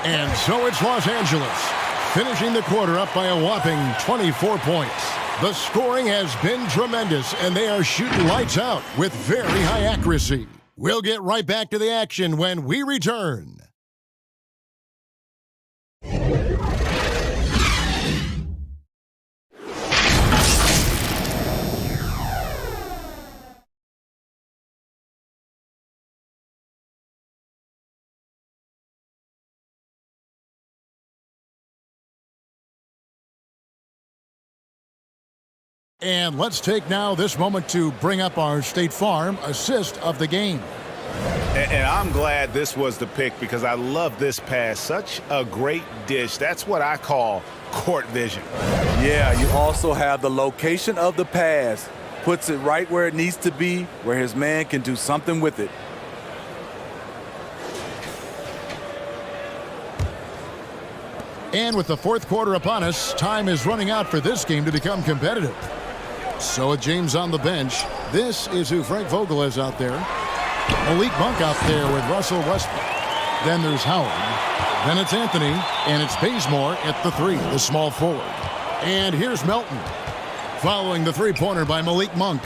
And so it's Los Angeles, finishing the quarter up by a whopping 24 points. The scoring has been tremendous, and they are shooting lights out with very high accuracy. We'll get right back to the action when we return. And let's take now this moment to bring up our State Farm assist of the game. And I'm glad this was the pick because I love this pass. Such a great dish. That's what I call court vision. Yeah, you also have the location of the pass. Puts it right where it needs to be, where his man can do something with it. And with the fourth quarter upon us, time is running out for this game to become competitive. So with James on the bench, this is who Frank Vogel is out there. Malik Monk out there with Russell Westbrook. Then there's Howard. Then it's Anthony, and it's Bazemore at the three, the small forward. And here's Melton, following the three-pointer by Malik Monk.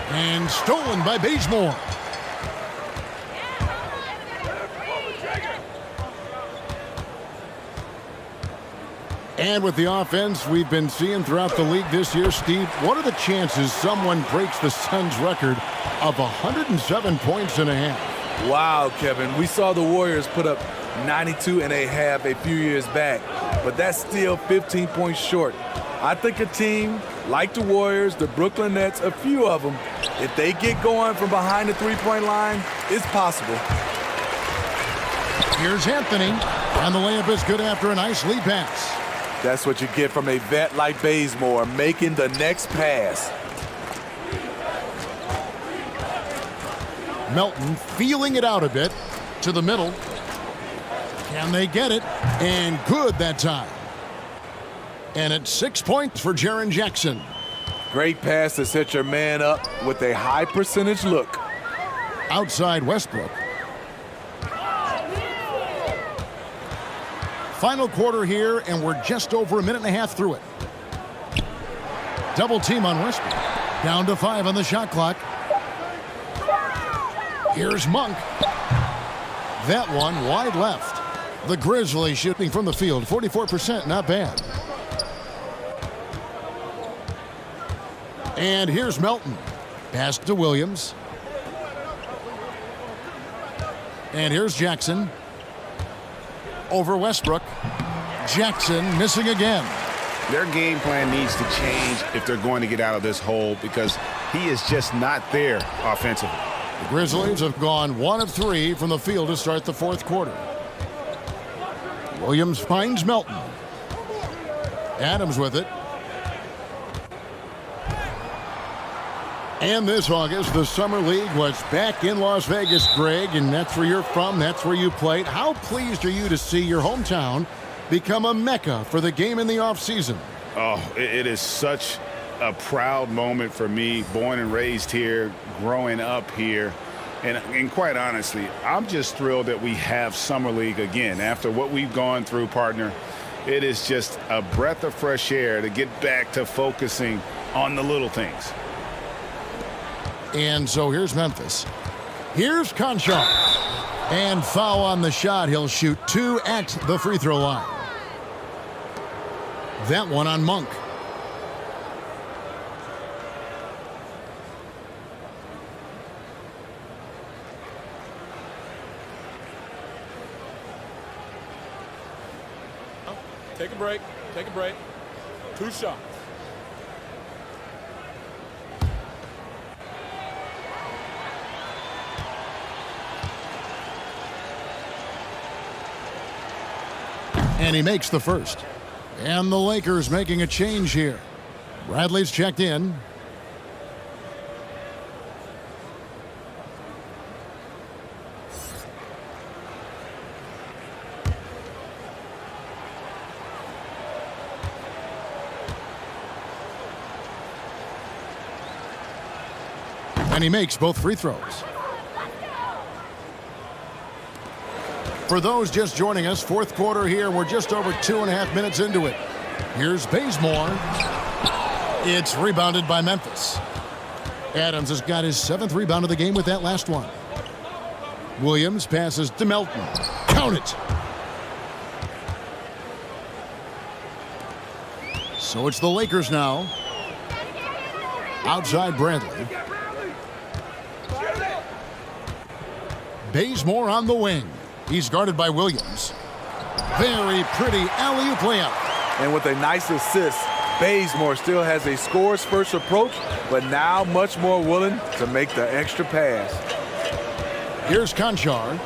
And stolen by Bazemore. And with the offense we've been seeing throughout the league this year, Steve, what are the chances someone breaks the Suns' record of 107 points and a half? Wow, Kevin. We saw the Warriors put up 92 and a half a few years back, but that's still 15 points short. I think a team like the Warriors, the Brooklyn Nets, a few of them, if they get going from behind the three-point line, it's possible. Here's Anthony, and the layup is good after a nice lead pass. That's what you get from a vet like Bazemore, making the next pass. Melton feeling it out a bit to the middle. Can they get it? And good that time. And it's 6 points for Jaren Jackson. Great pass to set your man up with a high percentage look. Outside Westbrook. Final quarter here, and we're just over a minute and a half through it. Double team on Westbrook. Down to 5 on the shot clock. Here's Monk. That one wide left. The Grizzlies shooting from the field, 44%, not bad. And here's Melton. Pass to Williams. And here's Jackson. Over Westbrook. Jackson missing again. Their game plan needs to change if they're going to get out of this hole because he is just not there offensively. The Grizzlies have gone 1 of 3 from the field to start the fourth quarter. Williams finds Melton. Adams with it. And this August, the Summer League was back in Las Vegas, Greg, and that's where you're from, that's where you played. How pleased are you to see your hometown become a mecca for the game in the offseason? Oh, it is such a proud moment for me, born and raised here, growing up here. And quite honestly, I'm just thrilled that we have Summer League again. After what we've gone through, partner, it is just a breath of fresh air to get back to focusing on the little things. And so here's Memphis. Here's Conchar. And foul on the shot. He'll shoot 2 at the free throw line. That one on Monk. Take a break. Take a break. 2 shots. And he makes the first. And the Lakers making a change here. Bradley's checked in. And he makes both free throws. For those just joining us, fourth quarter here. We're just over 2.5 minutes into it. Here's Bazemore. It's rebounded by Memphis. Adams has got his 7th rebound of the game with that last one. Williams passes to Melton. Count it. So it's the Lakers now. Outside Bradley. Bazemore on the wing. He's guarded by Williams. Very pretty alley-oop layup. And with a nice assist, Bazemore still has a scorer's first approach, but now much more willing to make the extra pass. Here's Conchar.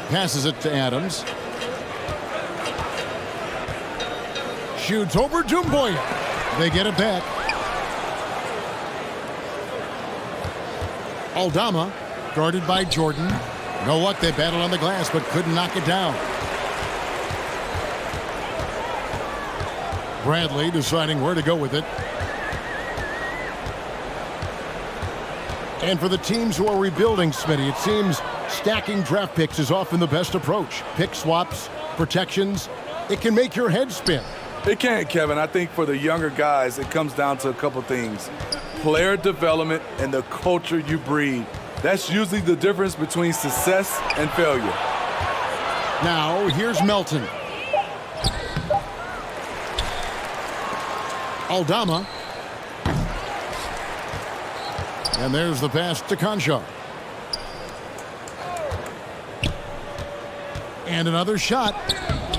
Passes it to Adams. Shoots over Doumbouya. They get it back. Aldama, guarded by Jordan. No luck, they battled on the glass, but couldn't knock it down. Bradley deciding where to go with it. And for the teams who are rebuilding, Smitty, it seems stacking draft picks is often the best approach. Pick swaps, protections, it can make your head spin. It can, Kevin. I think for the younger guys, it comes down to a couple things. Player development and the culture you breed. That's usually the difference between success and failure. Now, here's Melton. Aldama. And there's the pass to Conchar. And another shot.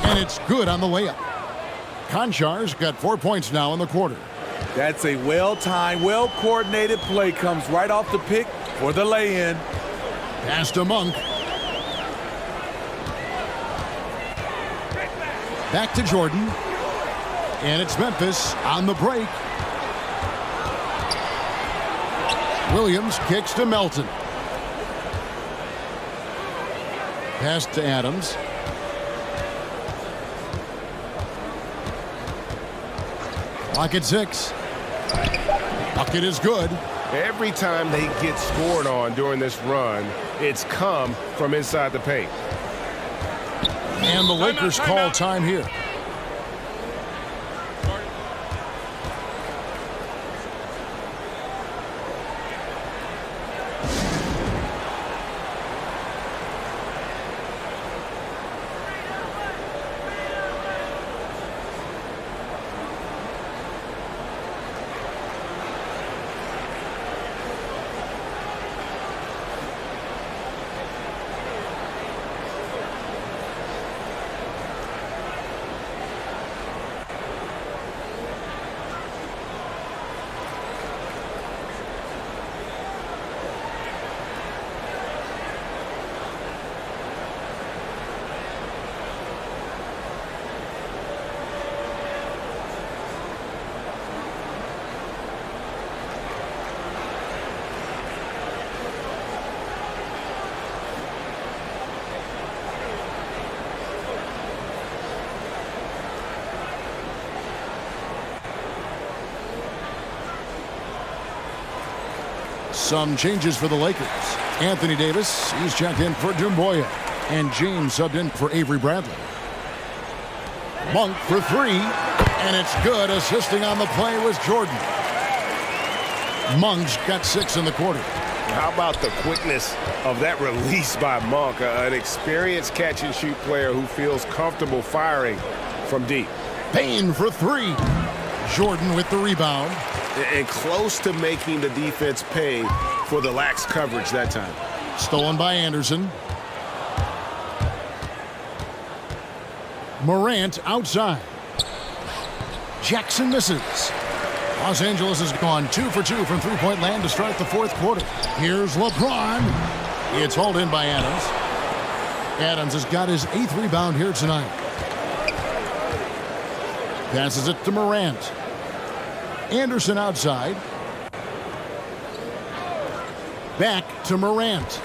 And it's good on the layup. Conchar's got 4 points now in the quarter. That's a well-timed, well-coordinated play. Comes right off the pick for the lay-in. Pass to Monk. Back to Jordan. And it's Memphis on the break. Williams kicks to Melton. Pass to Adams. Clock at 6. Bucket is good. Every time they get scored on during this run, it's come from inside the paint. And the Lakers call time here. Some changes for the Lakers. Anthony Davis, he's checked in for Doumbouya. And James subbed in for Avery Bradley. Monk for three, and it's good. Assisting on the play was Jordan. Monk's got 6 in the quarter. How about the quickness of that release by Monk, an experienced catch-and-shoot player who feels comfortable firing from deep. Payne for three. Jordan with the rebound. And close to making the defense pay for the lax coverage that time. Stolen by Anderson. Morant outside. Jackson misses. Los Angeles has gone 2 for 2 from three-point land to start the fourth quarter. Here's LeBron. It's hauled in by Adams. Adams has got his 8th rebound here tonight. Passes it to Morant. Anderson outside. Back to Morant.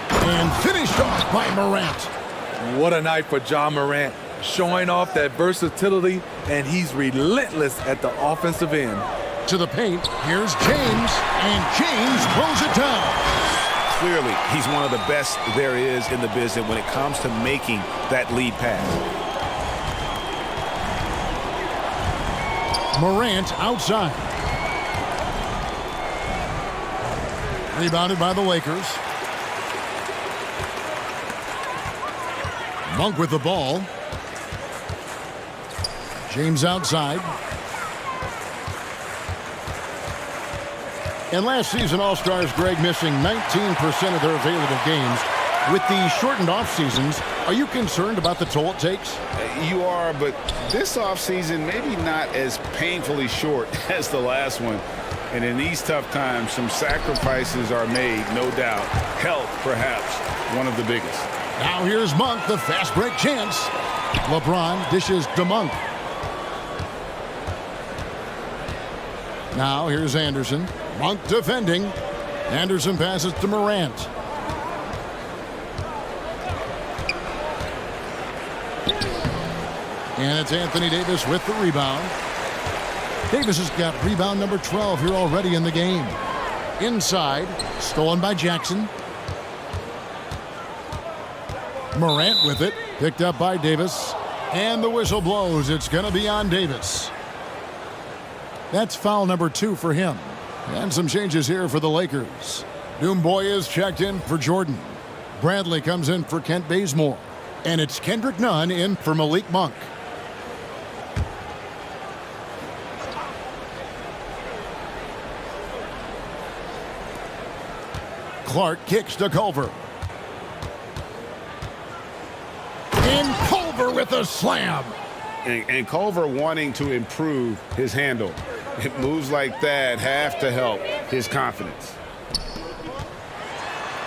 And finished off by Morant. What a night for Ja Morant, showing off that versatility, and he's relentless at the offensive end. To the paint, here's James, and James throws it down. Clearly, he's one of the best there is in the business when it comes to making that lead pass. Morant outside. Rebounded by the Lakers. Monk with the ball. James outside. And last season, All-Stars Greg missing 19% of their available games. With the shortened off-seasons, are you concerned about the toll it takes? You are, but this offseason maybe not as painfully short as the last one. And in these tough times, some sacrifices are made, no doubt. Health, perhaps, one of the biggest. Now here's Monk, the fast break chance. LeBron dishes to Monk. Now here's Anderson. Monk defending. Anderson passes to Morant. And it's Anthony Davis with the rebound. Davis has got rebound number 12 here already in the game. Inside, stolen by Jackson. Morant with it, picked up by Davis. And the whistle blows. It's going to be on Davis. That's foul number 2 for him. And some changes here for the Lakers. Doumbouya is checked in for Jordan. Bradley comes in for Kent Bazemore. And it's Kendrick Nunn in for Malik Monk. Clark kicks to Culver. And Culver with a slam. And Culver wanting to improve his handle. Moves like that have to help his confidence.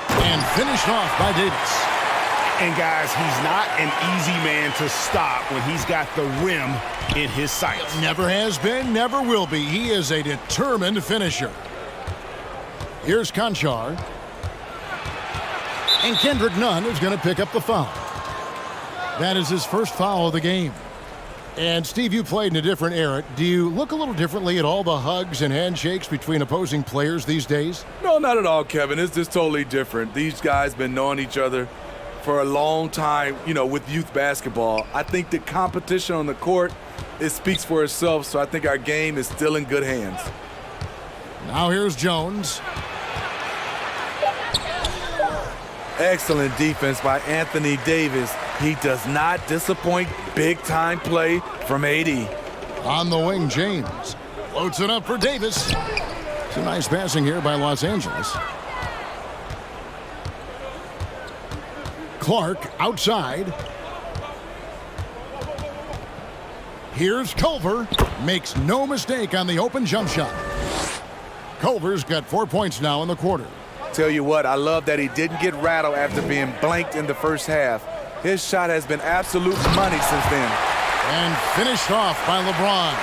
And finished off by Davis. And guys, he's not an easy man to stop when he's got the rim in his sights. Never has been, never will be. He is a determined finisher. Here's Conchar. And Kendrick Nunn is going to pick up the foul. That is his first foul of the game. And Steve, you played in a different era. Do you look a little differently at all the hugs and handshakes between opposing players these days? No, not at all, Kevin. It's just totally different. These guys been knowing each other for a long time, you know, with youth basketball. I think the competition on the court, it speaks for itself, so I think our game is still in good hands. Now here's Jones. Excellent defense by Anthony Davis. He does not disappoint. Big-time play from AD. On the wing, James floats it up for Davis. Some nice passing here by Los Angeles. Clark outside. Here's Culver. Makes no mistake on the open jump shot. Culver's got 4 points now in the quarter. Tell you what, I love that he didn't get rattled after being blanked in the first half. His shot has been absolute money since then. And finished off by LeBron.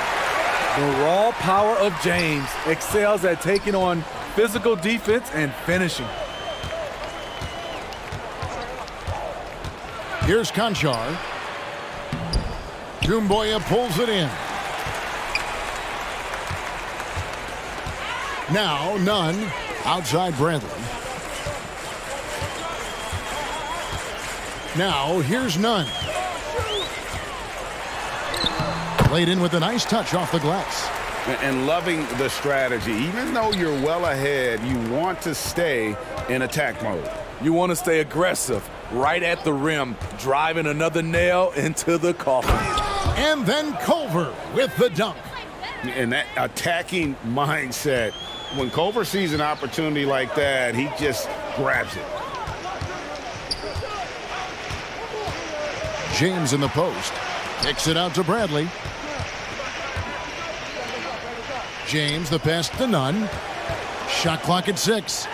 The raw power of James excels at taking on physical defense and finishing. Here's Conchar. Doumbouya pulls it in. Now Nunn outside Bradley. Now here's Nunn. Laid in with a nice touch off the glass. And loving the strategy. Even though you're well ahead, you want to stay in attack mode. You want to stay aggressive, right at the rim, driving another nail into the coffin. And then Culver with the dunk. And that attacking mindset. When Culver sees an opportunity like that, he just grabs it. James in the post. Kicks it out to Bradley. James, the pass to Nunn. Shot clock at 6.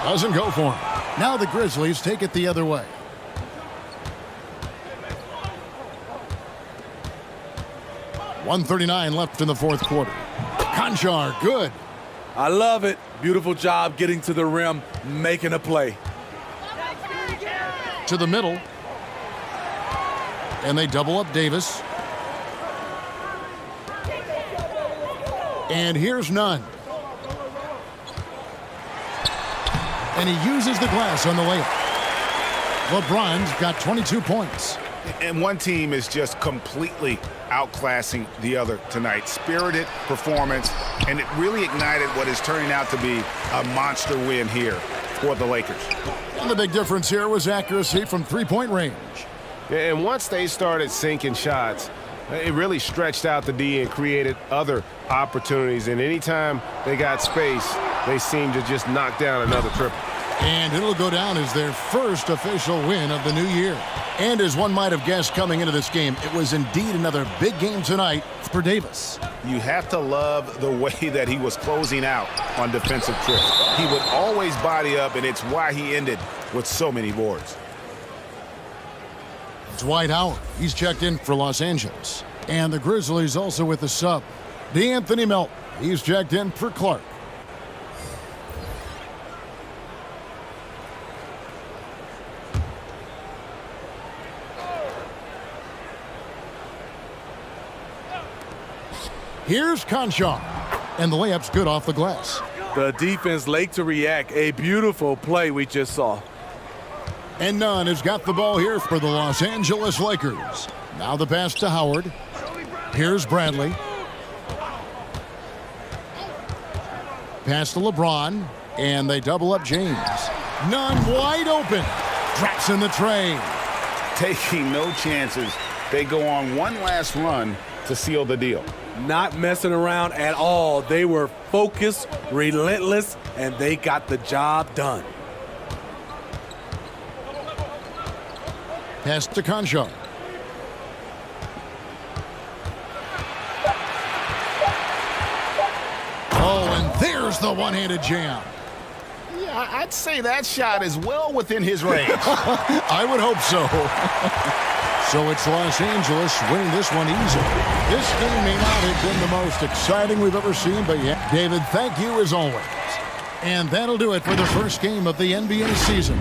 Doesn't go for him. Now the Grizzlies take it the other way. .139 left in the fourth quarter. Conchar, good. I love it. Beautiful job getting to the rim, making a play. To the middle. And they double up Davis. And here's Nunn. And he uses the glass on the layup. LeBron's got 22 points. And one team is just completely outclassing the other tonight. Spirited performance, and it really ignited what is turning out to be a monster win here for the Lakers. And the big difference here was accuracy from three-point range. And once they started sinking shots, it really stretched out the D and created other opportunities. And anytime they got space, they seemed to just knock down another triple. And it'll go down as their first official win of the new year. And as one might have guessed coming into this game, it was indeed another big game tonight for Davis. You have to love the way that he was closing out on defensive trips. He would always body up, and it's why he ended with so many boards. Dwight Howard, he's checked in for Los Angeles. And the Grizzlies also with the sub. DeAnthony Melton, he's checked in for Clark. Here's Conchar, and the layup's good off the glass. The defense late to react. A beautiful play we just saw. And Nunn has got the ball here for the Los Angeles Lakers. Now the pass to Howard. Here's Bradley. Pass to LeBron, and they double up James. Nunn wide open. Drops in the tray. Taking no chances. They go on one last run to seal the deal. Not messing around at all. They were focused, relentless, and they got the job done. Pass to Conchar. Oh, and there's the one-handed jam. Yeah, I'd say that shot is well within his range. I would hope so. So it's Los Angeles winning this one easily. This game may not have been the most exciting we've ever seen, but yeah, David, thank you as always. And that'll do it for the first game of the NBA season.